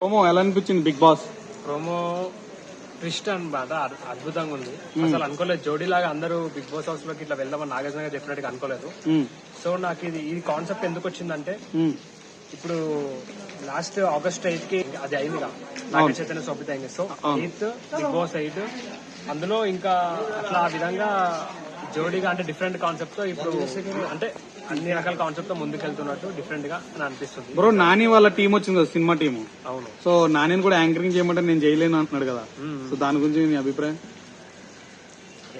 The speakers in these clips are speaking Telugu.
ప్రోమో ఎలా అనిపించింది బిగ్ బాస్? ప్రోమో ట్విస్ట్ అనమాట, అద్భుతంగా ఉంది. అసలు అనుకోలేదు జోడీ లాగా అందరూ బిగ్ బాస్ హౌస్ లోకి ఇట్లా వెళ్దామని నాగార్జున గారు డెఫినెట్ గా అనుకోలేదు. సో నాకు ఈ కాన్సెప్ట్ ఎందుకు వచ్చిందంటే, ఇప్పుడు లాస్ట్ ఆగస్ట్ 8 కి అది అయిందిగా, నాగ చైతన్య శోభిత అయింది. సో 8th బిగ్ బాస్ 8 అందులో ఇంకా అట్లా ఆ విధంగా జోడీగా అంటే డిఫరెంట్ కాన్సెప్ట్ తో ఇప్పుడు అంటే అన్ని రకాల కాన్సెప్ట్ తో ముందుకెళ్తున్నట్టు డిఫరెంట్ గా అని అనిపిస్తుంది. బ్రో నాని వాళ్ళ టీం వచ్చింది కదా, సినిమా టీము. అవును. సో నాని కూడా యాంకరింగ్ చేయమంటే నేను చేయలేను అంటున్నాడు కదా. సో దాని గురించి నీ అభిప్రాయం?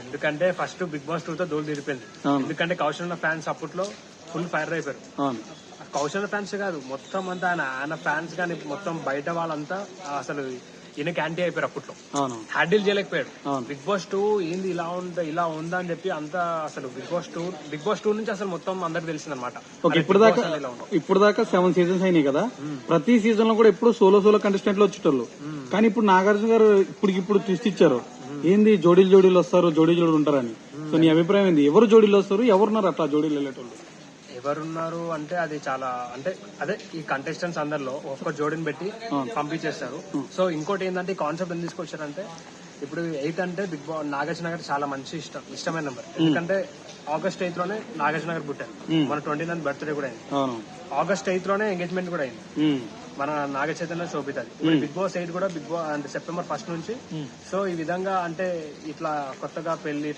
ఎందుకంటే ఫస్ట్ బిగ్ బాస్ 2 తో దోలు తీరిపోయింది. ఎందుకంటే కౌశల్ ఫ్యాన్స్ అప్పట్లో ఫుల్ ఫైర్ అయిపోయారు. కౌశల్ ఫ్యాన్స్ కాదు, మొత్తం అంతా ఆయన ఫ్యాన్స్ కానీ మొత్తం బయట వాళ్ళంతా అసలు ఈయన క్యాంటీ అయిపోయారు. అప్పట్లో హ్యాండిల్ చేయలేకపోయాడు. బిగ్ బాస్ 2 ఏంది ఇలా ఉందా అని చెప్పి అంతా అసలు బిగ్ బాస్ 2 నుంచి అసలు మొత్తం అందరికి తెలిసింది అనమాట. ఇప్పుడు దాకా 7 సీజన్స్ అయినాయి కదా, ప్రతి సీజన్ లో కూడా ఎప్పుడు సోలో కంటెస్టెంట్లు వచ్చేటోళ్ళు. కానీ ఇప్పుడు నాగార్జున గారు ఇప్పుడు ట్విస్ట్ ఇచ్చారు, ఏంది జోడీలు వస్తారు, జోడీలు ఉంటారని. సో నీ అభిప్రాయం ఏంది? ఎవరు జోడీలు వస్తారు, ఎవరున్నారు అట్లా జోడీలు వెళ్ళేటోళ్ళు? ఎవరున్నారు అంటే అది చాలా అంటే అదే ఈ కంటెస్టెంట్స్ అందరిలో ఒక్క జోడిని పెట్టి పంపించేస్తారు. సో ఇంకోటి ఏంటంటే ఈ కాన్సెప్ట్ ఎందుకు తీసుకొచ్చారంటే, ఇప్పుడు 8 అంటే బిగ్ బాస్ నాగార్జున గారు చాలా మంచి ఇష్టమైన నెంబర్. ఎందుకంటే ఆగస్ట్ 8 లోనే నాగార్జున గారు పుట్టారు. మన 29th బర్త్డే కూడా అయింది. ఆగస్ట్ 8 లోనే ఎంగేజ్మెంట్ కూడా అయింది మన నాగ చైతన్య శోభిత. బిగ్ బాస్ 8 కూడా బిగ్ బాస్ అంటే సెప్టెంబర్ 1 నుంచి. సో ఈ విధంగా అంటే ఇట్లా కొత్తగా పెళ్లి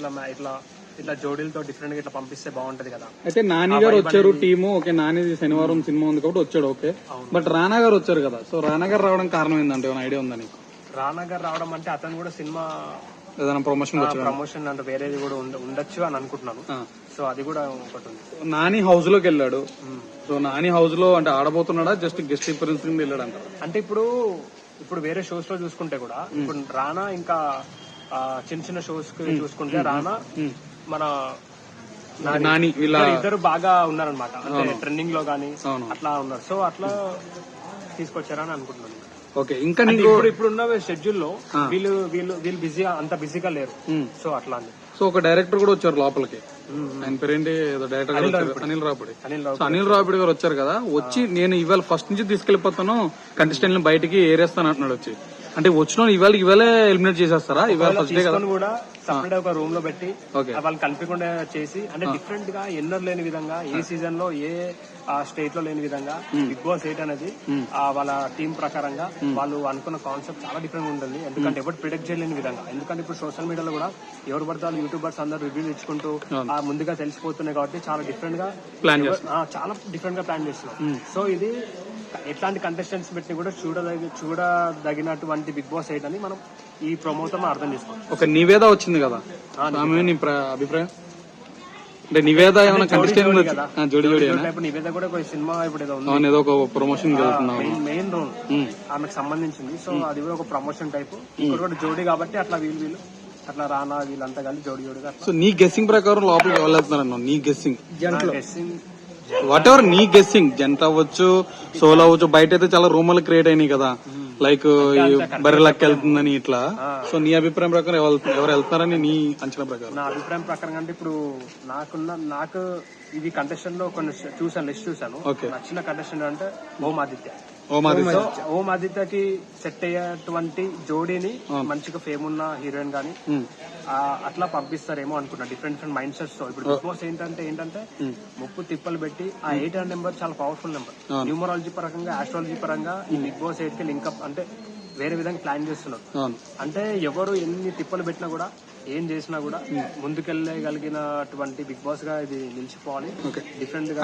ఇట్లా జోడీలతో డిఫరెంట్ గా ఇట్లా పంపిస్తే బాగుంటది కదా. అయితే నాని గారు వచ్చారు టీము, ఓకే నానిది శనివారం సినిమా ఉంది కాబట్టి వచ్చాడు, ఓకే. బట్ రానా గారు వచ్చారు కదా, సో రానా గారు రావడం కారణం ఏంటంటే ఏమైనా ఐడియా ఉందా నీకు? రానా గారు రావడం అంటే అతను కూడా సినిమా ఏదైనా ప్రమోషన్ అంటే వేరేది కూడా ఉండొచ్చు అని అనుకుంటున్నాను. సో అది కూడా ఒకటి ఉంది. నాని హౌస్ లోకి వెళ్ళాడు. సో నాని హౌస్ లో అంటే ఆడబోతున్నాడా, జస్ట్ గెస్ట్ అపియరెన్స్ కింద వెళ్ళాడు అంటారు? అంటే ఇప్పుడు వేరే షోస్ లో చూసుకుంటే కూడా ఇప్పుడు రానా ఇంకా చిన్న షోస్ కి చూసుకుంటే రానా మన నాని ఇద్దరు బాగా ఉన్నారనమాట. అంటే ట్రెండింగ్ లో గానీ అట్లా ఉన్నారు. సో అట్లా తీసుకొచ్చారని అనుకుంటున్నాను. ఓకే. ఇంకా ఇప్పుడున్న షెడ్యూల్ లో వీళ్ళు అంత బిజీగా లేరు. సో అట్లా సో ఒక డైరెక్టర్ కూడా వచ్చారు లోపలికి, ఆయన పేరేంటి డైరెక్టర్ అనిల్ రావిపూడి గారు వచ్చారు కదా. వచ్చి నేను ఇవాళ ఫస్ట్ నుంచి తీసుకెళ్లిపోతాను, కంటెస్టెంట్ బయటికి ఏరేస్తాను అంటున్నాడు. వచ్చి అంటే వచ్చిన ఇవాళే ఎలిమినేట్ చేసేస్తారా? ఇవాళ ఫస్ట్ డే కదా కూడా సపరేట్ ఒక రూమ్ లో పెట్టి వాళ్ళు కనిపించకుండా చేసి, అంటే డిఫరెంట్ గా ఎన్నర్ లేని విధంగా, ఏ సీజన్ లో ఏ స్టేట్ లో లేని విధంగా బిగ్ బాస్ 8 అనేది వాళ్ళ టీం ప్రకారంగా వాళ్ళు అనుకున్న కాన్సెప్ట్ చాలా డిఫరెంట్ ఉంటుంది. ఎందుకంటే ఎవరు ప్రిడిక్ట్ చేయలేని విధంగా. ఎందుకంటే ఇప్పుడు సోషల్ మీడియాలో కూడా ఎవరు పడతారు యూట్యూబర్స్ అందరూ రివ్యూలు ఇచ్చుకుంటూ ముందుగా తెలిసిపోతున్నాయి కాబట్టి చాలా డిఫరెంట్ గా ప్లాన్ చేస్తున్నారు. సో ఇది ఎట్లాంటి కంటెస్టెంట్స్ పెట్టి కూడా చూడదగినటువంటి బిగ్ బాస్ 8 అని మనం ఈ ప్రమోతో అర్థం చేసుకోవాలి. ఒక నివేద వచ్చింది కదా, అభిప్రాయం అంటే నివేద ఏమైనా కంటెస్టెంట్ కదా జోడి నివేద కూడా ఒక సినిమా ఇప్పుడు ఏదో ఒక ప్రమోషన్ మెయిన్ రోల్ ఆమెకు సంబంధించింది. సో అది కూడా ఒక ప్రమోషన్ టైప్. ఇక్కడ కూడా జోడి కాబట్టి అట్లా వీళ్ళు అట్లా రానా వీళ్ళంతా కలిసి జోడిగా. సో నీ గెస్సింగ్ ప్రకారం లోపలికి వెళ్ళేస్తున్నారన్న, నీ గెస్సింగ్ వాట్ ఎవర్ నీ గెస్సింగ్ జంట అవ్వచ్చు, సోలో అవ్వచ్చు. బయట అయితే చాలా రూమర్లు క్రియేట్ అయినాయి కదా, లైక్ బర్రెలకి వెళ్తుందని ఇట్లా. సో నీ అభిప్రాయం ప్రకారం ఎవరు వెళ్తున్నారని నీ అంచనా ప్రకారం? నా అభిప్రాయం ప్రకారం అంటే ఇప్పుడు నాకు ఇది కంటెస్టెంట్ లో కొన్ని లిస్ట్ చూసాను. నచ్చిన కంటెస్టెంట్ అంటే ఓం ఆదిత్యకి సెట్ అయ్యేటువంటి జోడీని, మంచిగా ఫేమ్ ఉన్న హీరోయిన్ గానీ అట్లా పంపిస్తారేమో అనుకున్నా. డిఫరెంట్ మైండ్ సెట్స్ తో. ఇప్పుడు బిగ్ బాస్ ఏంటంటే ముప్పు తిప్పలు పెట్టి ఆ 8 అనే నెంబర్ చాలా పవర్ఫుల్ నెంబర్. న్యూమరాలజీ పరంగా, ఆస్ట్రాలజీ పరంగా ఈ బిగ్ బాస్ 8 కి లింకప్ అంటే వేరే విధంగా ప్లాన్ చేస్తున్నారు. అంటే ఎవరు ఎన్ని తిప్పలు పెట్టినా కూడా, ఏం చేసినా కూడా ముందుకెళ్ళగలిగినటువంటి బిగ్ బాస్ గా ఇది నిలిచిపోవాలి. డిఫరెంట్ గా